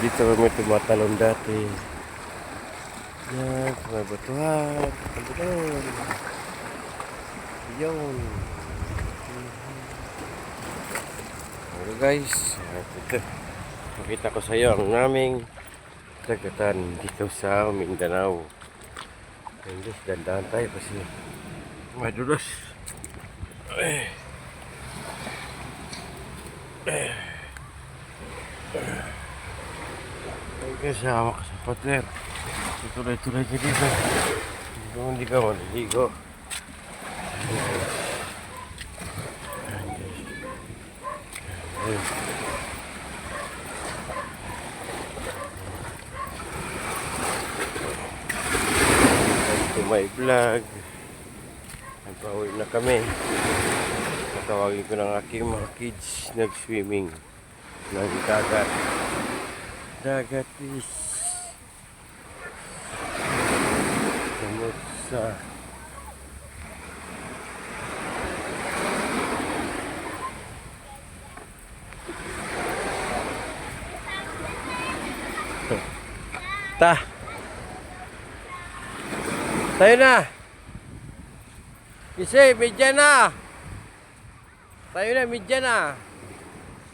Dito kami tumatalon dati. Yan, sa may batuhan. Ang doon. Yun. Okay guys, ito. Makita ko sa iyo ang naming dagatan dito sa Mindanao. Ayun guys, dandahan tayo kasi madulas. Ayun guys, hawak sa pader. Tuloy-tuloy ka dito. Hindi ka maliligo. To my vlog. Nagpauwi na kami. Natawagin ko ng aking mga kids nag-swimming ng dagat. Dagat is samot sa ta. Tayo na. Kasi, medya na. Tayo na, medya na.